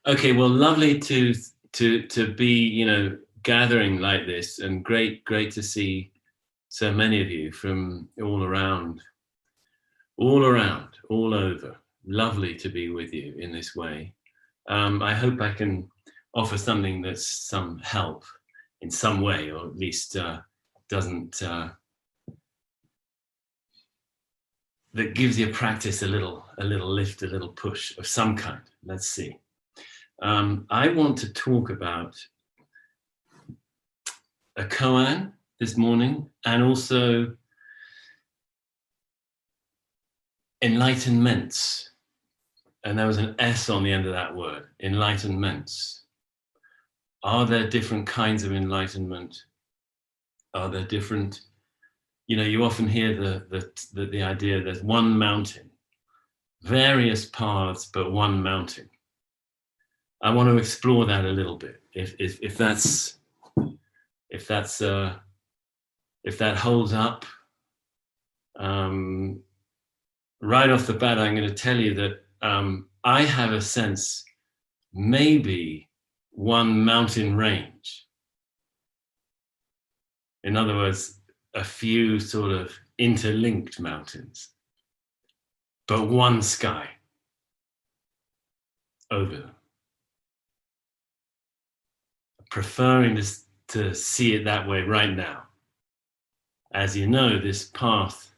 Okay, well, lovely to be, gathering like this, and great to see so many of you from all around, all over. Lovely to be with you in this way. I hope I can offer something that's some help in some way, or at least doesn't that gives your practice a little lift, a little push of some kind. Let's see. I want to talk about a koan this morning, and also enlightenments. And there was an S on the end of that word, enlightenments. Are there different kinds of enlightenment? Are there different, you often hear the idea there's one mountain, various paths, but one mountain. I want to explore that a little bit. If that holds up, right off the bat, I'm going to tell you that I have a sense, maybe one mountain range. In other words, a few sort of interlinked mountains, but one sky over them. Preferring to see it that way right now. As you know, this path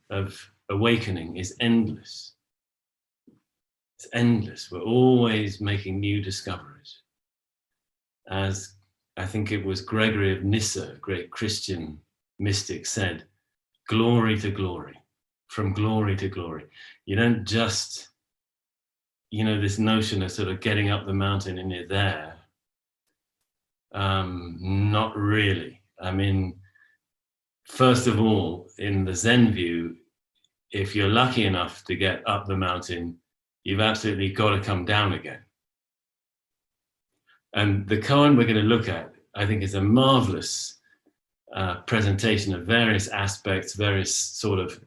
of awakening is endless. It's endless. We're always making new discoveries. As I think it was Gregory of Nyssa, a great Christian mystic, said, glory to glory, from glory to glory. You don't just, this notion of sort of getting up the mountain and you're there. Not really. I mean, first of all, in the Zen view, if you're lucky enough to get up the mountain, you've absolutely got to come down again. And the koan we're going to look at, I think, is a marvelous presentation of various aspects, various sort of,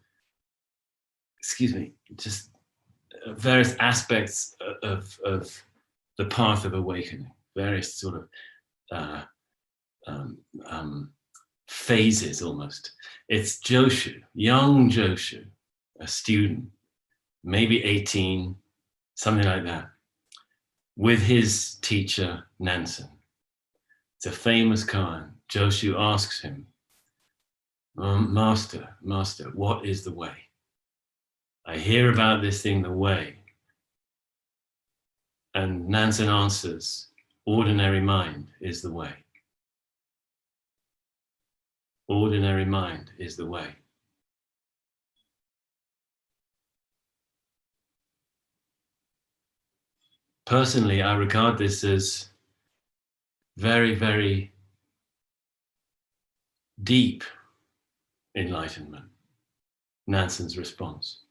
just various aspects of the path of awakening, various sort of phases almost. It's Joshu, young Joshu, a student, maybe 18, something like that, with his teacher Nansen. It's a famous koan. Joshu asks him, Master, what is the way? I hear about this thing, the way. And Nansen answers, ordinary mind is the way. Ordinary mind is the way. Personally, I regard this as very, very deep enlightenment, Nansen's response.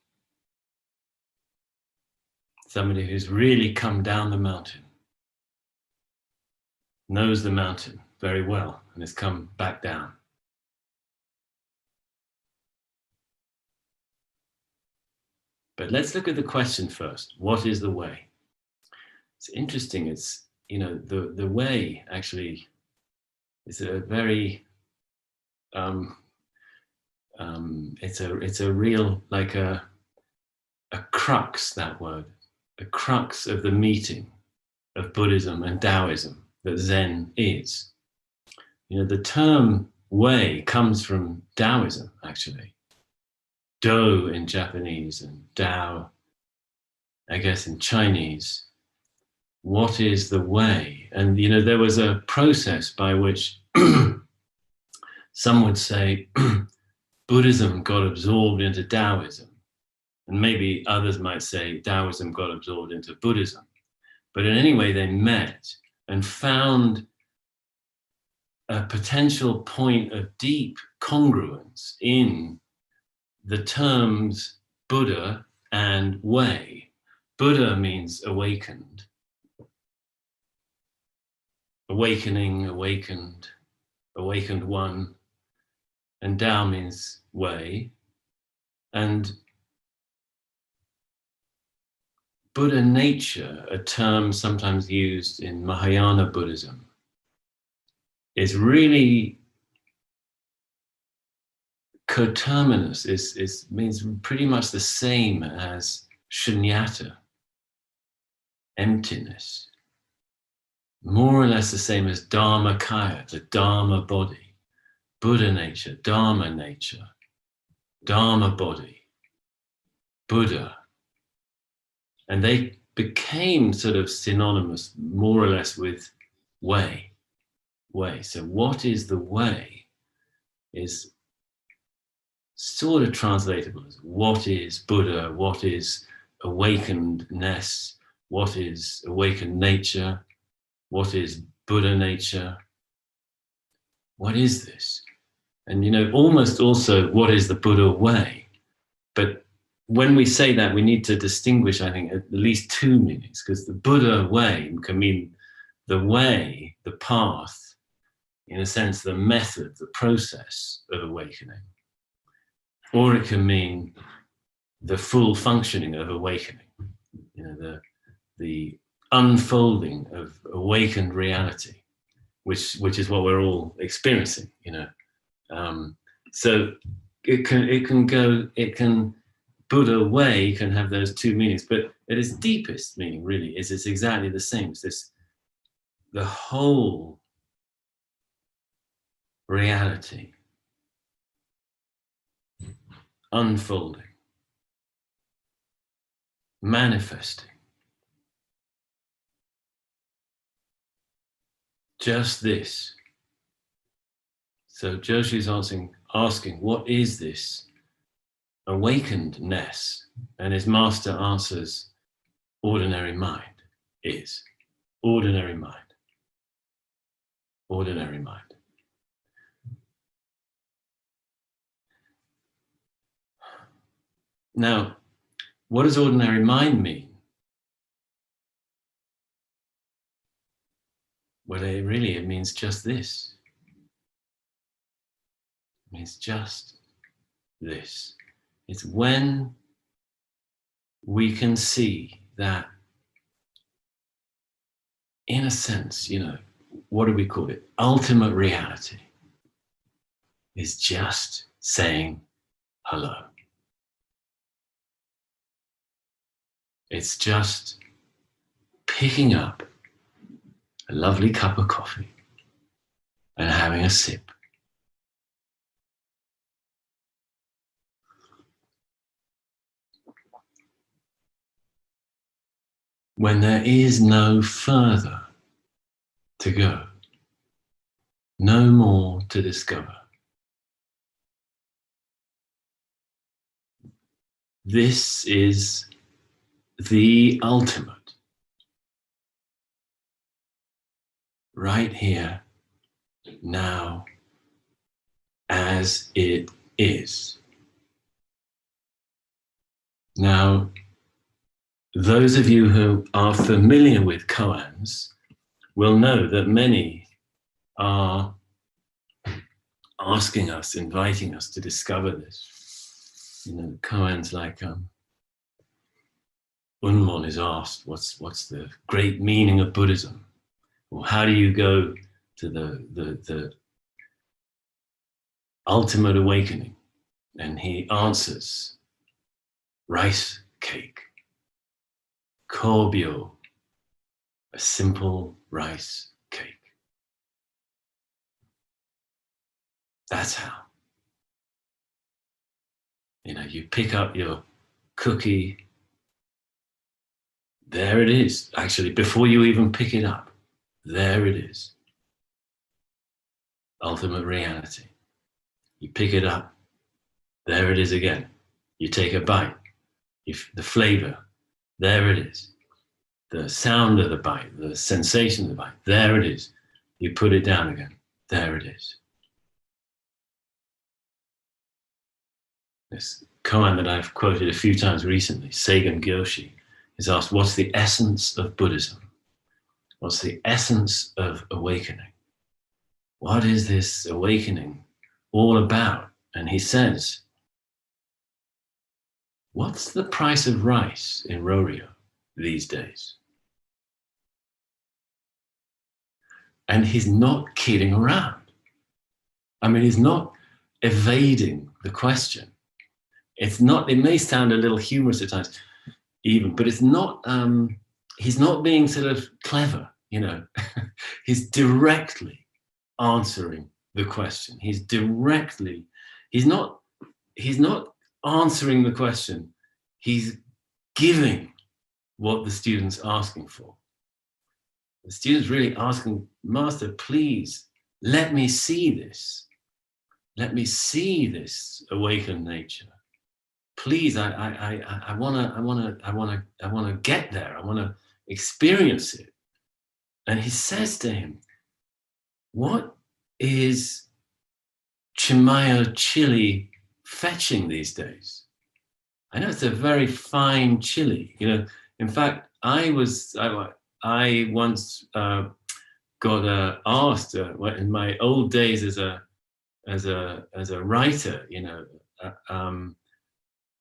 Somebody who's really come down the mountain, knows the mountain very well, and has come back down. But let's look at the question first. What is the way? It's interesting. It's, the way actually is a very, it's a real, like a crux, that word, a crux of the meeting of Buddhism and Taoism that Zen is. The term way comes from Taoism, actually. Do in Japanese and Tao, I guess, in Chinese. What is the way? And, there was a process by which some would say Buddhism got absorbed into Taoism. And maybe others might say Taoism got absorbed into Buddhism. But in any way, they met and found a potential point of deep congruence in the terms Buddha and way. Buddha means awakened. Awakening, awakened, awakened one. And Tao means way. And Buddha nature, a term sometimes used in Mahayana Buddhism, is really coterminous, means pretty much the same as shunyata, emptiness. More or less the same as dharmakaya, the dharma body, Buddha nature, dharma nature, dharma body, Buddha. And they became sort of synonymous more or less with way. So what is the way is sort of translatable as what is Buddha, what is awakenedness, what is awakened nature, what is Buddha nature, what is this? And almost also what is the Buddha way? But when we say that, we need to distinguish, I think, at least two meanings, because the Buddha way can mean the way, the path, in a sense, the method, the process of awakening. Or it can mean the full functioning of awakening, the unfolding of awakened reality, which is what we're all experiencing, So Buddha way can have those two meanings, but at its deepest meaning really is it's exactly the same. It's the whole reality unfolding, manifesting. Just this. So Joshi's asking, what is this awakenedness? And his master answers, ordinary mind is. Ordinary mind. Ordinary mind. Now, what does ordinary mind mean? Well, it means just this. It means just this. It's when we can see that, in a sense, what do we call it? Ultimate reality is just saying hello. It's just picking up a lovely cup of coffee and having a sip. When there is no further to go, no more to discover. This is the ultimate. Right here, now, as it is. Now, those of you who are familiar with koans will know that many are asking us, inviting us to discover this. Koans like Unmon is asked, what's the great meaning of Buddhism? Or how do you go to the ultimate awakening? And he answers, rice cake, kobyo, a simple rice cake. That's how. You pick up your cookie, there it is. Actually, before you even pick it up, there it is. Ultimate reality. You pick it up, there it is again. You take a bite, the flavor, there it is. The sound of the bite, the sensation of the bite, there it is. You put it down again, there it is. This koan that I've quoted a few times recently, Seigen Gyoshi, is asked, what's the essence of Buddhism? What's the essence of awakening? What is this awakening all about? And he says, what's the price of rice in Roryo? these days. And he's not kidding around. I mean, he's not evading the question. It's not, it may sound a little humorous at times, even, but it's not, he's not being sort of clever, you know. He's directly answering the question. He's not answering the question. He's giving what the student's asking for. The student's really asking, Master, please, let me see this. Let me see this awakened nature. Please, I wanna get there. I wanna experience it. And he says to him, what is Chimayo chili fetching these days? I know it's a very fine chili. You know, in fact, I once got asked in my old days as a writer. You know,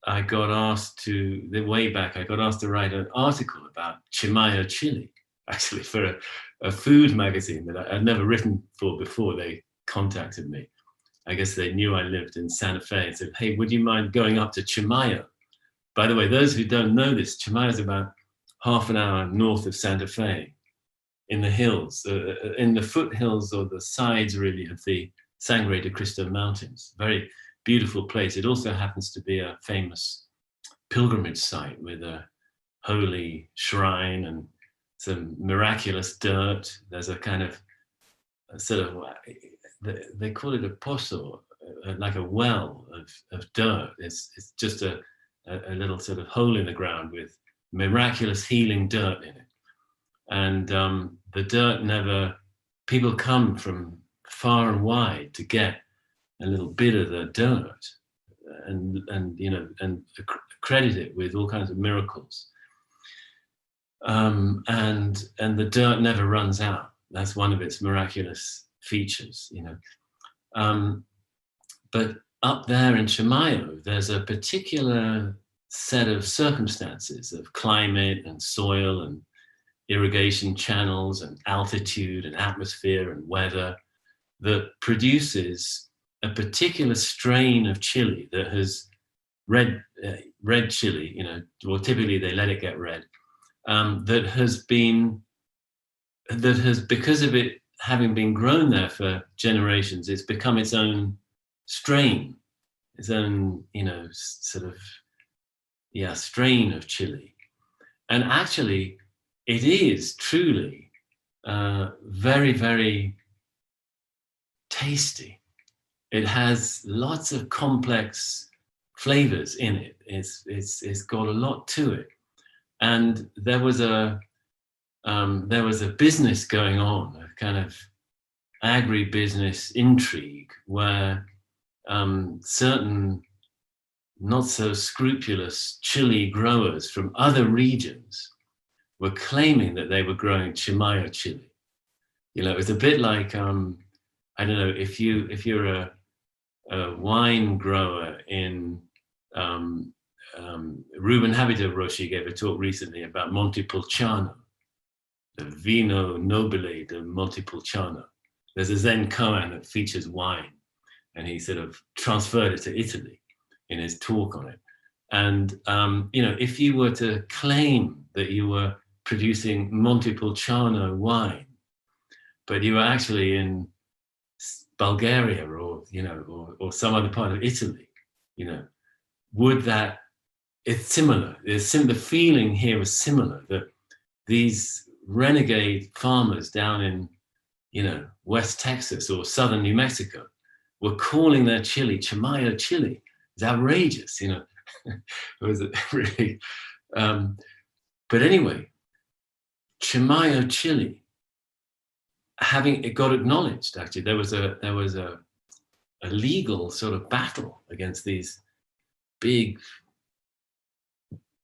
I got asked to write an article about Chimayo chili, actually for a food magazine that I'd never written for before. They contacted me. I guess they knew I lived in Santa Fe and said, hey, would you mind going up to Chimayo? By the way, those who don't know this, Chimayo is about half an hour north of Santa Fe in the hills, in the foothills or the sides really of the Sangre de Cristo Mountains. Very beautiful place. It also happens to be a famous pilgrimage site with a holy shrine and some miraculous dirt. There's a kind of they call it a pozo, like a well of dirt. It's just a little sort of hole in the ground with miraculous healing dirt in it. And the dirt people come from far and wide to get a little bit of the dirt and you know, and credit it with all kinds of miracles. And the dirt never runs out. That's one of its miraculous features, you know. But up there in Chimayo, there's a particular set of circumstances of climate and soil and irrigation channels and altitude and atmosphere and weather that produces a particular strain of chili that has red chili, you know, well, typically they let it get red, that has, because of it having been grown there for generations, it's become its own strain, its own, you know, sort of, yeah, strain of chili. And actually, it is truly very, very tasty. It has lots of complex flavors in it. It's got a lot to it. And there was a business going on, a kind of agribusiness intrigue where certain not so scrupulous chili growers from other regions were claiming that they were growing Chimayo chili. You know, it's a bit like, I don't know, if you're a wine grower in, Ruben Habito Roshi gave a talk recently about Montepulciano, the Vino Nobile de Montepulciano. There's a Zen koan that features wine, and he sort of transferred it to Italy in his talk on it. And, you know, if you were to claim that you were producing Montepulciano wine, but you were actually in Bulgaria or, you know, or some other part of Italy, you know, would that, it's similar. The feeling here is similar, that these renegade farmers down in, you know, West Texas or Southern New Mexico were calling their chili Chimayo chili. It's outrageous, you know. It was really, but anyway, Chimayo chili, it got acknowledged. Actually, there was a legal sort of battle against these big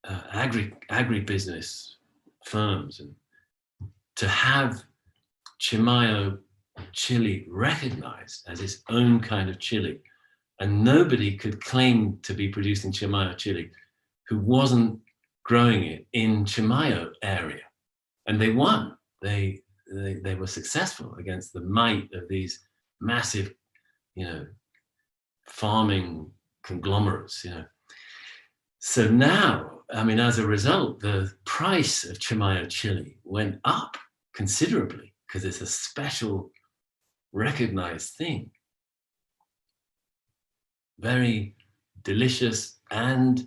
agribusiness firms, and to have Chimayo chili recognized as its own kind of chili. And nobody could claim to be producing Chimayo chili who wasn't growing it in Chimayo area, and they won. They were successful against the might of these massive, farming conglomerates, So now, I mean, as a result, the price of Chimayo chili went up considerably because it's a special recognized thing. Very delicious, and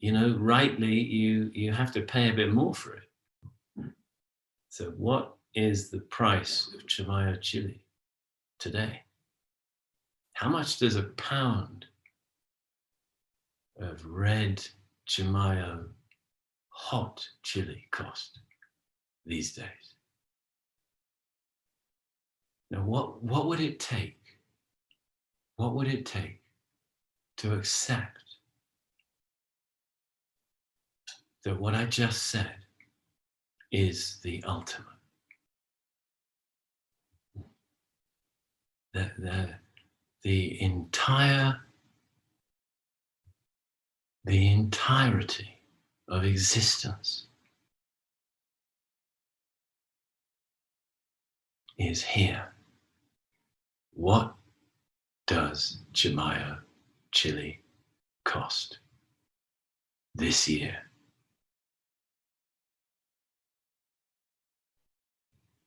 rightly you have to pay a bit more for it. So what is the price of Chimayo chili today? How much does a pound of red Chimayo hot chili cost these days? Now what would it take? What would it take to accept that what I just said is the ultimate? The entirety of existence is here. What does Chimayo chili cost this year?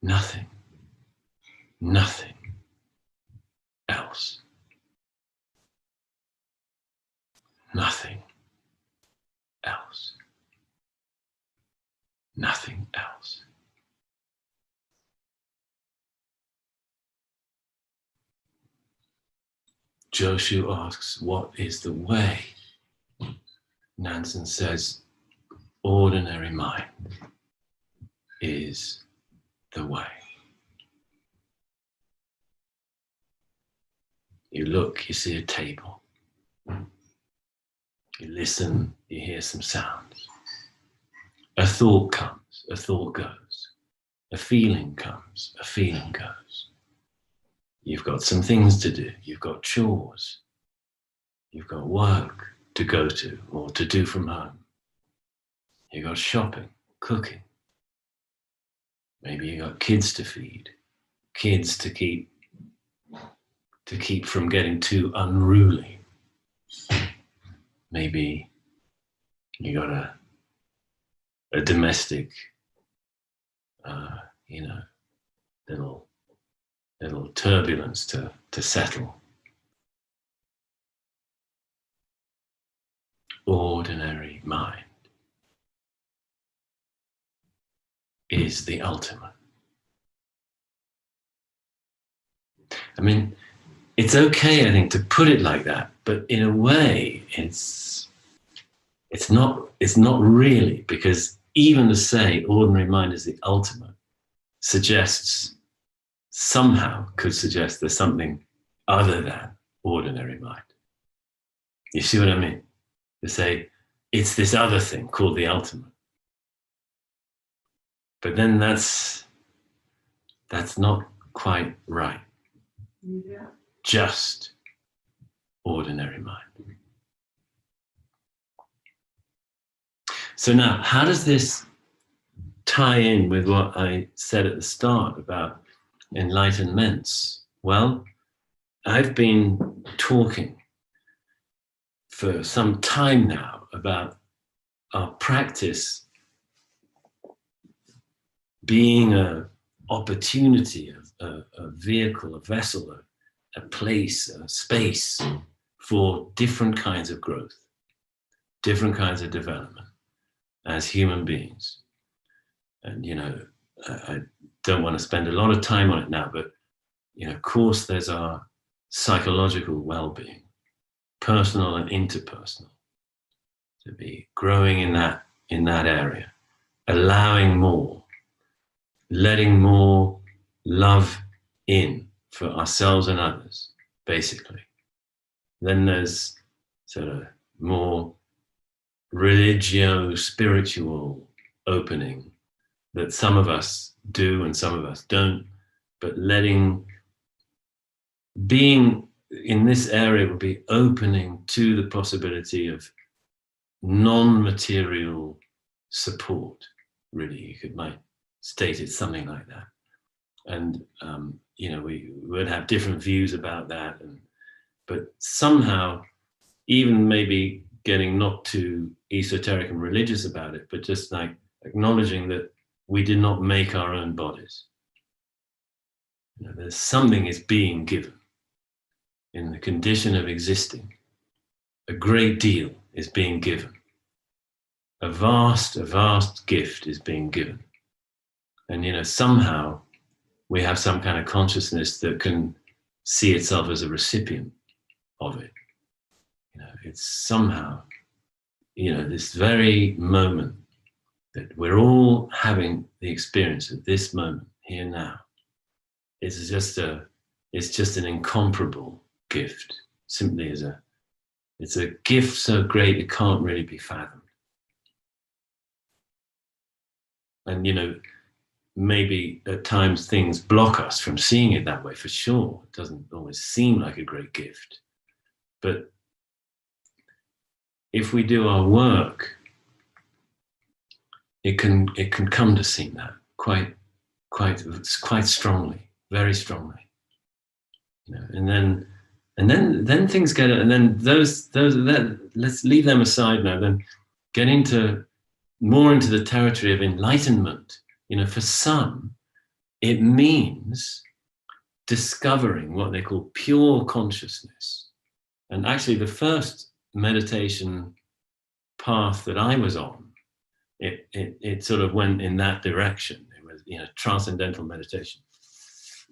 Nothing. Nothing else. Nothing else. Nothing else. Joshu asks, what is the way? Nansen says, ordinary mind is the way. You look, you see a table. You listen, you hear some sounds. A thought comes, a thought goes. A feeling comes, a feeling goes. You've got some things to do. You've got chores. You've got work to go to or to do from home. You've got shopping, cooking. Maybe you've got kids to feed, kids to keep from getting too unruly. Maybe you got a domestic, little turbulence to settle. Ordinary mind is the ultimate. I mean, it's okay, I think, to put it like that, but in a way, it's not really, because even to say ordinary mind is the ultimate could suggest there's something other than ordinary mind. You see what I mean? To say it's this other thing called the ultimate. But then that's not quite right. Yeah. Just ordinary mind. So now, how does this tie in with what I said at the start about enlightenments? Well, I've been talking for some time now about our practice being an opportunity, a vehicle, a vessel, a place, a space for different kinds of growth, different kinds of development as human beings. And, I don't want to spend a lot of time on it now, but, of course, there's our psychological well-being, personal and interpersonal, to be growing in that area, allowing more, letting more love in for ourselves and others, basically. Then there's sort of more religio-spiritual opening that some of us do and some of us don't, but being in this area will be opening to the possibility of non-material support, really. Might state it something like that. And we would have different views about that, but somehow, even maybe getting not too esoteric and religious about it, but just like acknowledging that we did not make our own bodies. There's something is being given in the condition of existing. A great deal is being given. A vast gift is being given. And somehow we have some kind of consciousness that can see itself as a recipient of it. It's somehow, this very moment that we're all having the experience of this moment here now. It's just an incomparable gift. Simply it's a gift so great it can't really be fathomed. And maybe at times things block us from seeing it that way, for sure. It doesn't always seem like a great gift. But if we do our work, it can come to seem that quite strongly, very strongly. And then things get, and then those let's leave them aside now. Then get more into the territory of enlightenment. For some, it means discovering what they call pure consciousness. And actually, the first meditation path that I was on, it sort of went in that direction. It was, transcendental meditation.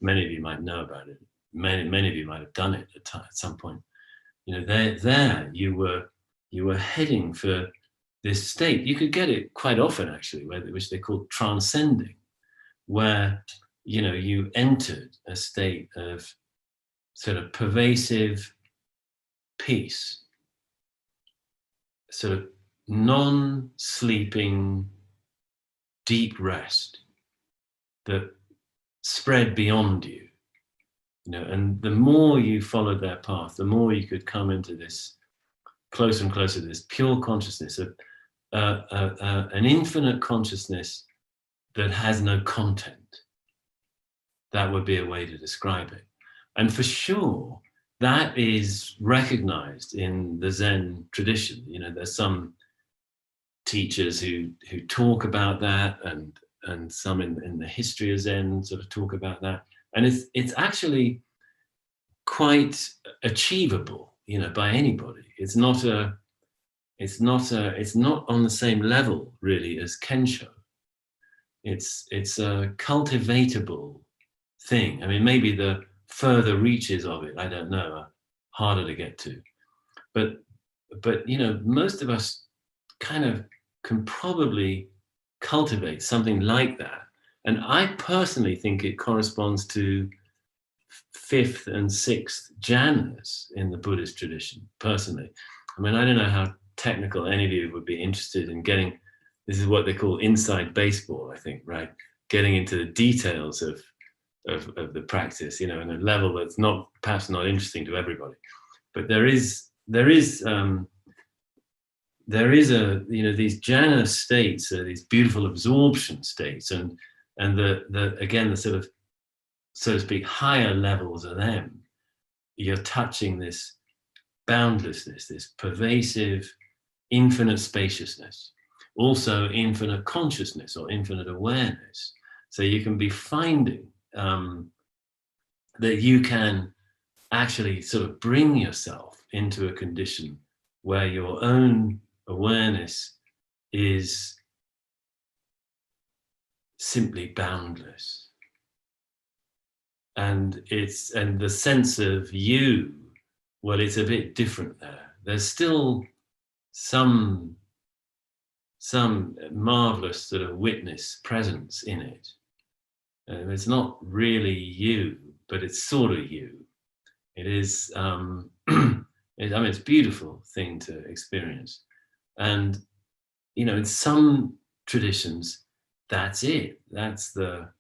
Many of you might know about it. Many of you might have done it at some point. There you were heading for this state. You could get it quite often, actually, which they call transcending, where you entered a state of sort of pervasive peace, sort of non-sleeping deep rest that spread beyond you. And the more you followed that path, the more you could come into this closer and closer to this pure consciousness, an infinite consciousness that has no content. That would be a way to describe it. And for sure, that is recognized in the Zen tradition. There's some teachers who talk about that, and some in the history of Zen sort of talk about that. And it's actually quite achievable, by anybody. It's not on the same level really as Kensho. It's a cultivatable thing. I mean, maybe the further reaches of it, I don't know, are harder to get to. But most of us kind of can probably cultivate something like that. And I personally think it corresponds to 5th and 6th jhanas in the Buddhist tradition, personally. I mean, I don't know how technical any of you would be interested in getting, this is what they call inside baseball, I think, right? Getting into the details of the practice, in a level that's perhaps not interesting to everybody. But there is these jhana states, these beautiful absorption states, and the sort of, so to speak, higher levels of them. You're touching this boundlessness, this pervasive, infinite spaciousness, also infinite consciousness or infinite awareness. So you can be finding that you can actually sort of bring yourself into a condition where your own awareness is simply boundless. And the sense of you, well, it's a bit different there. There's still some marvelous sort of witness presence in it. It's not really you, but it's sort of you. It is, it's a beautiful thing to experience. And, in some traditions, that's it. That's the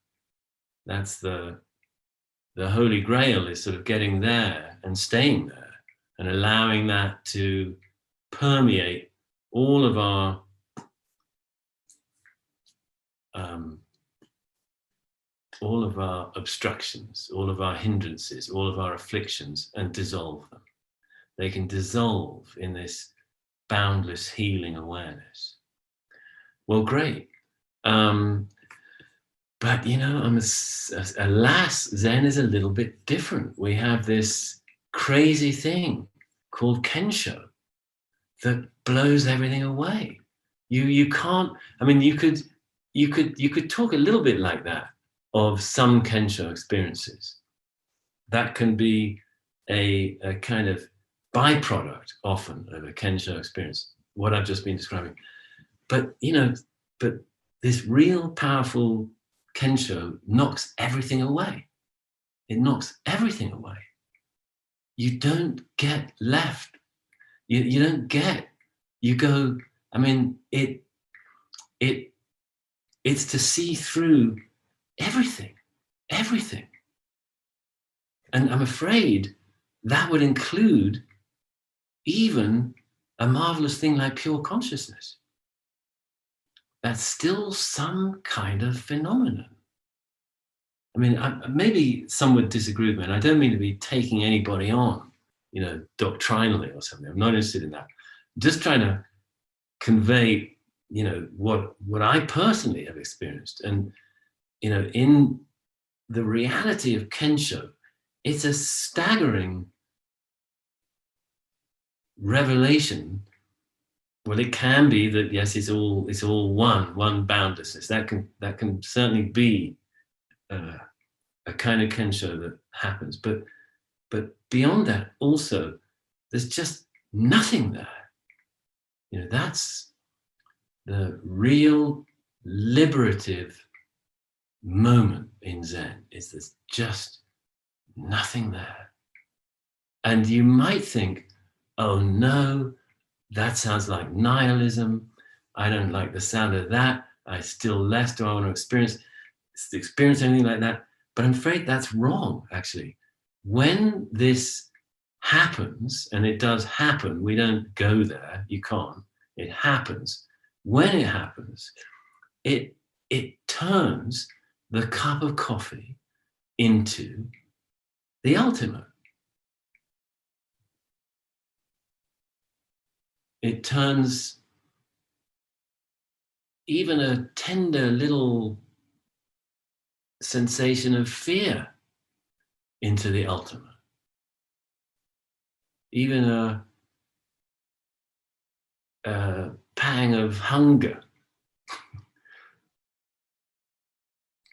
Holy Grail, is sort of getting there and staying there and allowing that to permeate all of our all of our obstructions, all of our hindrances, all of our afflictions, and dissolve them. They can dissolve in this boundless healing awareness. Well, great. But you know, alas, Zen is a little bit different. We have this crazy thing called Kensho that blows everything away. You can't. I mean, you could talk a little bit like that of some Kensho experiences. That can be a kind of byproduct often of a Kensho experience, what I've just been describing. But you know, but this real powerful Kensho knocks everything away. It knocks everything away. You don't get left. You don't get. You go. I mean, it's to see through everything. And I'm afraid that would include even a marvelous thing like pure consciousness. That's still some kind of phenomenon. I mean, maybe some would disagree with me, and I don't mean to be taking anybody on, you know, doctrinally or something. I'm not interested in that. I'm just trying to convey, you know, what I personally have experienced. And, you know, in the reality of Kensho, it's a staggering revelation. Well, it can be that, yes, it's all one boundlessness. That can certainly be a kind of Kensho that happens. But beyond that, also, there's just nothing there. You know, that's the real liberative moment in Zen. Is there's just nothing there. And you might think, oh no, that sounds like nihilism. I don't like the sound of that. I still less do I want to experience anything like that. But I'm afraid that's wrong, actually. When this happens, and it does happen, we don't go there, you can't, it happens. When it happens, it turns the cup of coffee into the ultimate. It turns even a tender little sensation of fear into the ultimate. Even a pang of hunger.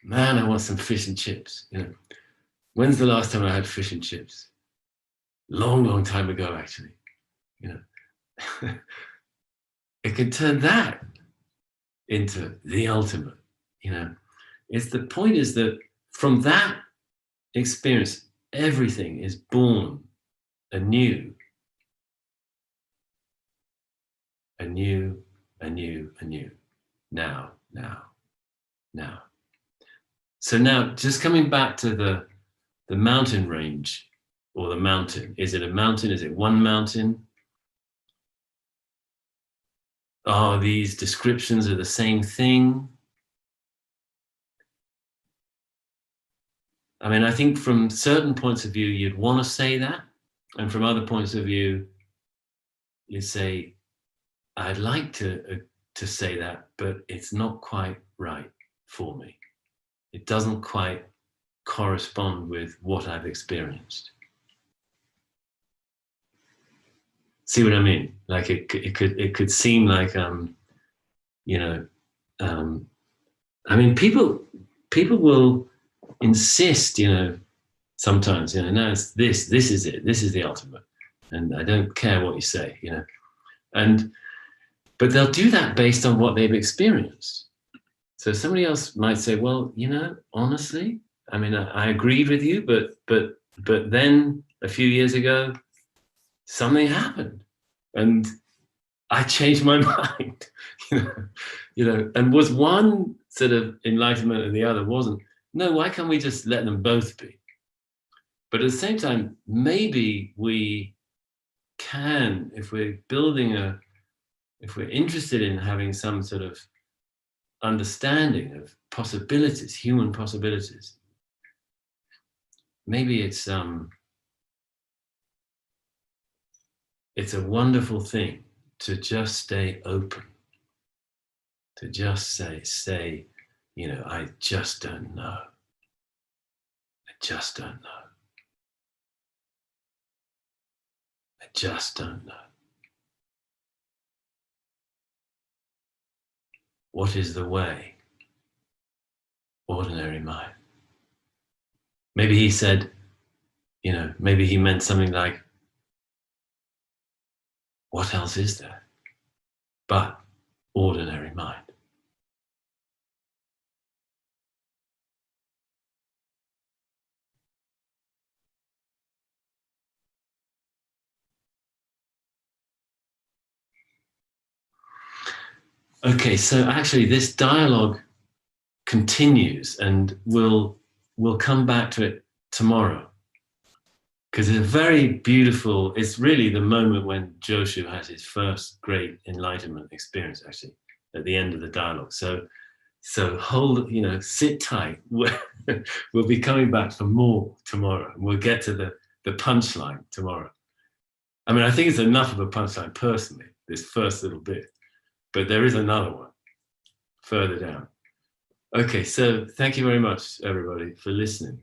Man, I want some fish and chips. You know, when's the last time I had fish and chips? Long time ago, actually. You know, it can turn that into the ultimate. You know, the point is that from that experience, everything is born anew. Anew. Now. So now, just coming back to the mountain range, or the mountain. Is it a mountain? Is it one mountain? Are these descriptions of the same thing? I mean, I think from certain points of view, you'd want to say that. And from other points of view, you'd say, I'd like to say that, but it's not quite right for me. It doesn't quite correspond with what I've experienced. See what I mean? Like it could seem like you know, I mean, people will insist, you know, sometimes, you know, no, it's this is it, this is the ultimate, and I don't care what you say, you know, but they'll do that based on what they've experienced. So somebody else might say, well, you know, honestly, I mean, I agreed with you, but then a few years ago, something happened, and I changed my mind. you know, and was one sort of enlightenment and the other wasn't. No, why can't we just let them both be? But at the same time, maybe we can, if we're interested in having some sort of understanding of possibilities, human possibilities. Maybe it's a wonderful thing to just stay open, to just say, you know, I just don't know. I just don't know. I just don't know. What is the way? Ordinary mind. Maybe he said, you know, maybe he meant something like, what else is there but ordinary mind? Okay, so actually this dialogue continues, and we'll come back to it tomorrow, because it's a very beautiful, it's really the moment when Joshu has his first great enlightenment experience, actually, at the end of the dialogue. So hold, you know, sit tight. We'll be coming back for more tomorrow, and we'll get to the punchline tomorrow. I mean, I think it's enough of a punchline personally, this first little bit, but there is another one further down. Okay, so thank you very much, everybody, for listening.